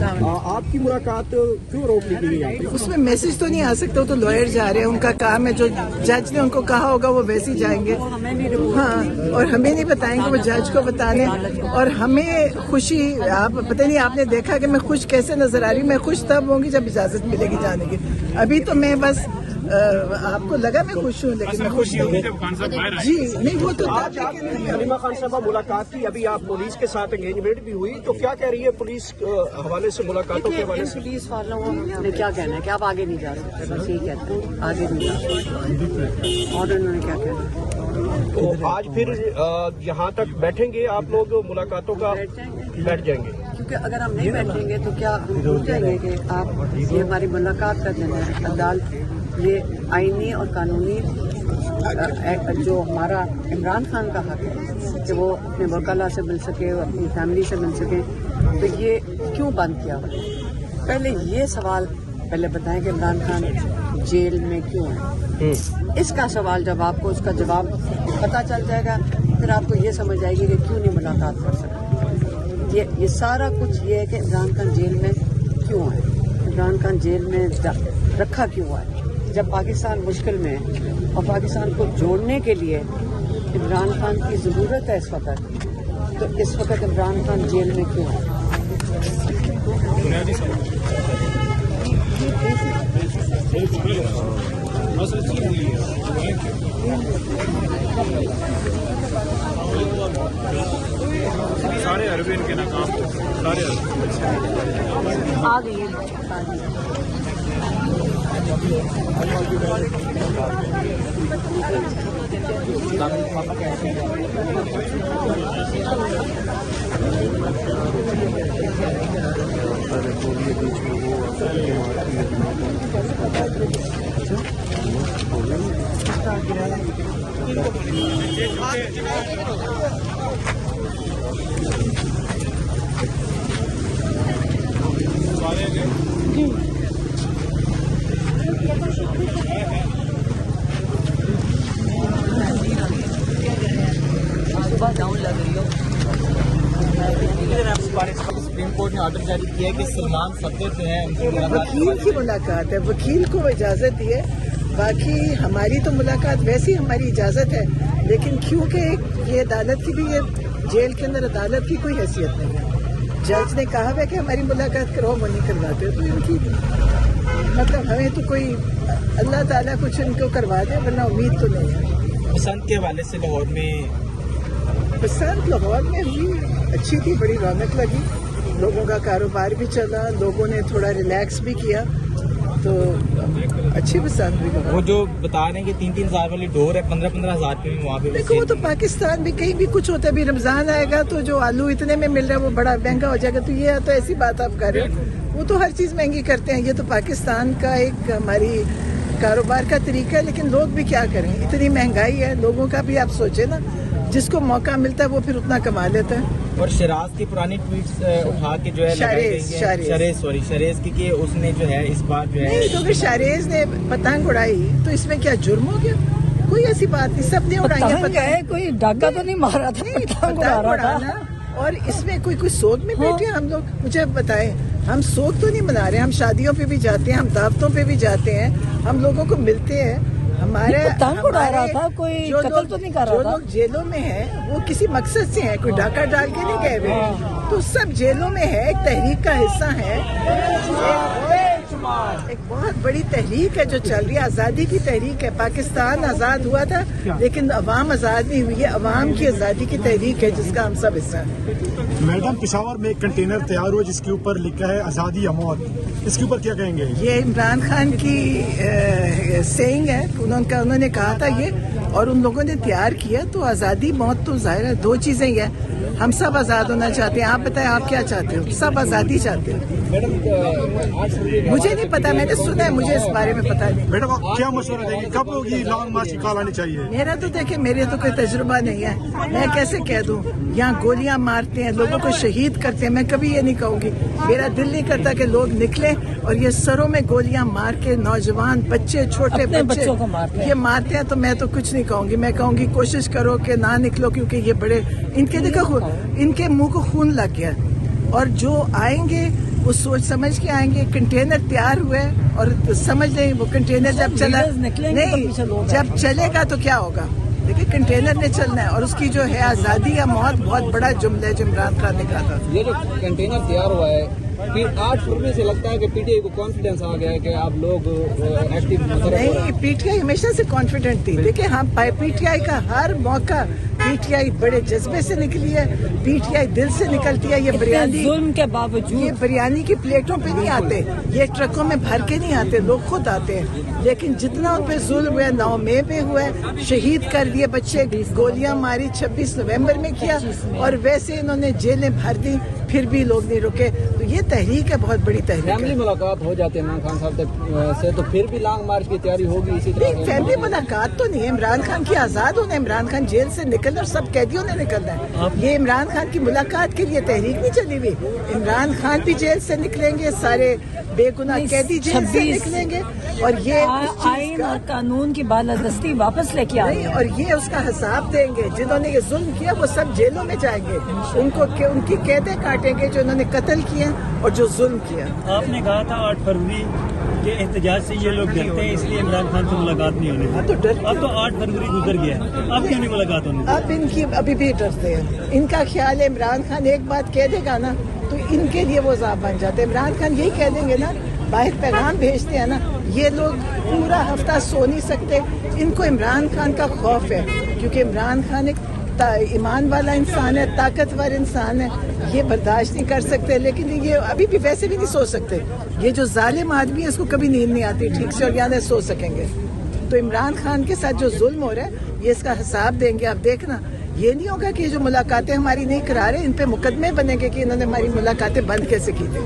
आपकी मुलाकात क्यों रोक ली गई यहाँ पे? उसमें मैसेज तो नहीं आ सकता, तो लॉयर जा रहे हैं, उनका काम है, जो जज ने उनको कहा होगा वो वैसे ही जाएंगे। हाँ, और हमें नहीं बताएंगे, वो जज को बताने। और हमें खुशी, आप पता नहीं आपने देखा कि मैं खुश कैसे नजर आ रही हूँ। मैं खुश तब होंगी जब इजाजत मिलेगी जाने की। अभी तो मैं बस आपको लगा मैं खुश हूँ, लेकिन मैं खुश नहीं। जी नहीं, वो तो हलीमा खान साहब मुलाकात की, अभी आप पुलिस के साथ एंगेजमेंट भी हुई, तो क्या कह रही है पुलिस हवाले से, मुलाकातों के हवाले से? पुलिस वालों ने क्या कहना है कि आप आगे नहीं जा सकते, बस यही कहते हैं, आगे नहीं जा सकते। और उन्होंने क्या कहना है? तो आज फिर यहाँ तक बैठेंगे आप लोग, मुलाकातों का बैठ जाएंगे? क्योंकि अगर हम नहीं बैठेंगे तो क्या हम भूल जाएंगे कि आप ये हमारी मुलाकात का दिन है। अदालत ये आईनी और कानूनी जो हमारा इमरान खान का हक है कि वो अपने वकाला से मिल सके, अपनी फैमिली से मिल सके, तो ये क्यों बंद किया? पहले ये सवाल पहले बताएं कि इमरान खान जेल में क्यों है। इसका सवाल जब आपको उसका जवाब पता चल जाएगा, फिर आपको ये समझ आएगी कि क्यों नहीं मुलाकात कर सकते। ये सारा कुछ ये है कि इमरान खान जेल में क्यों है, इमरान खान जेल में रखा क्यों है। जब पाकिस्तान मुश्किल में है और पाकिस्तान को जोड़ने के लिए इमरान खान की ज़रूरत है इस वक्त, तो इस वक्त इमरान खान जेल में क्यों है? सारे अरबिन के नाकाम, सारे आ गई डाउन लग रही हो। सुप्रीम कोर्ट ने ऑर्डर जारी किया है कि सलमान सफदर जो है वकील की मुलाकात है, वकील को इजाजत दी है। बाकी हमारी तो मुलाकात वैसी हमारी इजाजत है, लेकिन क्योंकि ये अदालत की भी, ये जेल के अंदर अदालत की कोई हैसियत नहीं है। जज ने कहा है कि हमारी मुलाकात करो, वो नहीं करवाते, तो इनकी मतलब हमें तो कोई अल्लाह ताला कुछ इनको करवा दे, वरना उम्मीद तो नहीं है। बसंत के हवाले से लाहौर में, बसंत लाहौर में हुई अच्छी थी, बड़ी रौनक लगी, लोगों का कारोबार भी चला, लोगों ने थोड़ा रिलैक्स भी किया, तो अच्छी बसंत भी। वो जो बता रहे हैं कि 3-3 हज़ार वाली डोर है, 15-15 हज़ार की भी वहाँ पे। देखो वो तो पाकिस्तान भी कहीं भी कुछ होता है। अभी रमजान आएगा तो जो आलू इतने में मिल रहा है वो बड़ा महंगा हो जाएगा, तो ये तो ऐसी बात आप कर रहे हो, वो तो हर चीज महंगी करते हैं। ये तो पाकिस्तान का एक हमारी कारोबार का तरीका है, लेकिन लोग भी क्या करें, इतनी महंगाई है, लोगों का भी आप सोचे ना, जिसको मौका मिलता है वो फिर उतना कमा लेता है। और शराज की पुरानी ट्वीट्स उठा के जो है शरेज की उसने जो है इस बार जो है, नहीं तो फिर शरेज ने पतंग उड़ाई तो इसमें क्या जुर्म हो गया? कोई ऐसी बात नहीं, सबने उड़ाई है पतंग। कोई डाका तो नहीं मारा था, पतंग उड़ाना। और इसमें कोई सोग में बैठे हम लोग? मुझे बताएं, हम सोग तो नहीं मना रहे, हम शादियों पे भी जाते हैं, हम दावतों पे भी जाते हैं, हम लोगों को मिलते हैं। हमारे पतंग उड़ा रहा था, कोई कत्ल तो नहीं कर रहा था। जो लोग जेलों में हैं वो किसी मकसद से हैं, कोई डाका डाल के नहीं गए हुए, तो सब जेलों में है, एक तहरीक का हिस्सा है। एक बहुत बड़ी तहरीक है जो चल रही है, आज़ादी की तहरीक है। पाकिस्तान आज़ाद हुआ था लेकिन अवाम आज़ाद नहीं हुई है, अवाम की आज़ादी की तहरीक है जिसका हम सब हिस्सा है। मैडम, पेशावर में एक कंटेनर तैयार हुआ जिसके ऊपर लिखा है आज़ादी या मौत, इसके ऊपर क्या कहेंगे? ये इमरान खान की सेइंग है, उन्होंने कहा था ये, और उन लोगों ने तैयार किया। तो आज़ादी मौत तो जाहिर है दो चीज़ें ही है। हम सब आज़ाद होना चाहते हैं, आप बताएं आप क्या चाहते हो? सब आज़ादी चाहते हैं। मुझे नहीं पता, मैंने सुना है, मुझे इस बारे में पता नहीं। मैडम आप क्या मशवरा देंगे, कब लोग ये लॉन्ग मार्च की कॉल आनी चाहिए? मेरा तो देखिए, मेरे तो कोई तजुर्बा नहीं है, मैं कैसे कह दूं। यहाँ गोलियां मारते हैं, लोगों को शहीद करते हैं, मैं कभी ये नहीं कहूंगी। मेरा दिल नहीं करता कि लोग निकले और ये सरों में गोलियां मार के नौजवान बच्चे, छोटे बच्चों को ये मारते हैं, तो मैं तो कुछ नहीं कहूंगी। मैं कहूंगी कोशिश करो कि ना निकलो, क्योंकि ये बड़े, इनके देखो इनके मुंह को खून लग गया, और जो आएंगे वो सोच समझ के आएंगे। कंटेनर तैयार हुए और समझ लें वो कंटेनर जब चला नहीं, जब चलेगा तो क्या होगा। देखिए कंटेनर ने चलना है और उसकी जो है आज़ादी या मौत बहुत बड़ा जुमला है जो इमरान खान ने कहा था। ये जो कंटेनर तैयार हुआ है फिर 8 फरवरी से लगता है कि पीटीआई को कॉन्फिडेंस आ गया है कि आप लोग एक्टिव नहीं, पीटीआई हमेशा से कॉन्फिडेंट थी। देखिए हम पीटीआई का हर मौका, पीटीआई बड़े जज्बे से निकली है, पीटीआई दिल से निकलती है। ये बिरयानी जुल्म के बावजूद ये बिरयानी की प्लेटों पे नहीं आते, ये ट्रकों में भर के नहीं आते, लोग खुद आते हैं। लेकिन जितना उन पे जुल्म हुआ 9 मई पे हुआ है, शहीद कर दिए बच्चे, गोलियां मारी 26 नवंबर में किया और वैसे इन्होंने जेलें भर दी, फिर भी लोग नहीं रुके। तो ये तहरीक है, बहुत बड़ी तहरीक फैमिली है। मुलाकात हो जाते हैं इमरान खान साहब से तो फिर भी लॉन्ग मार्च की तैयारी होगी इसी तरह। फैमिली मुलाकात तो नहीं है, इमरान खान की आजाद होना है, इमरान खान जेल से निकलना और सब कैदियों ने निकलना है। ये इमरान खान की मुलाकात के लिए तहरीक नहीं चली हुई। इमरान खान भी जेल से निकलेंगे, सारे बेगुनाह कैदी जेल से निकलेंगे और ये आइन और कानून की बालादस्ती वापस लेके आ नहीं, और ये उसका हिसाब देंगे। जिन्होंने ये जुल्म किया वो सब जेलों में जाएंगे, उनकी कैदें काटेंगे जो इन्होंने कत्ल किया और जो जुल्म किया। आपने कहा था 8 फरवरी के एहतजाज से ये लोग डरते हैं इसलिए इमरान खान से मुलाकात नहीं होने दी। तो डर अब तो 8 फरवरी गुजर गया, अब क्यों नहीं मुलाकात होने दी? अब इनकी अभी भी डरते हैं। इनका ख्याल है इमरान खान एक बात कह देगा ना तो इनके लिए वो ज़ाब बन जाते हैं। इमरान खान यही कह देंगे ना, बाहर पैगाम भेजते हैं ना, ये लोग पूरा हफ्ता सो नहीं सकते। इनको इमरान खान का खौफ है क्योंकि इमरान खान एक ईमान वाला इंसान है, ताकतवर इंसान है, ये बर्दाश्त नहीं कर सकते। लेकिन ये अभी भी वैसे भी नहीं सो सकते। ये जो जालिम आदमी है इसको कभी नींद नहीं आती ठीक से और यहाँ सो सकेंगे। तो इमरान खान के साथ जो जुल्म हो रहा है ये इसका हिसाब देंगे। आप देखना, ये नहीं होगा कि जो मुलाकातें हमारी नहीं करा रहे इन पे मुकदमे बनेंगे कि इन्होंने हमारी मुलाकातें बंद कैसे की थी।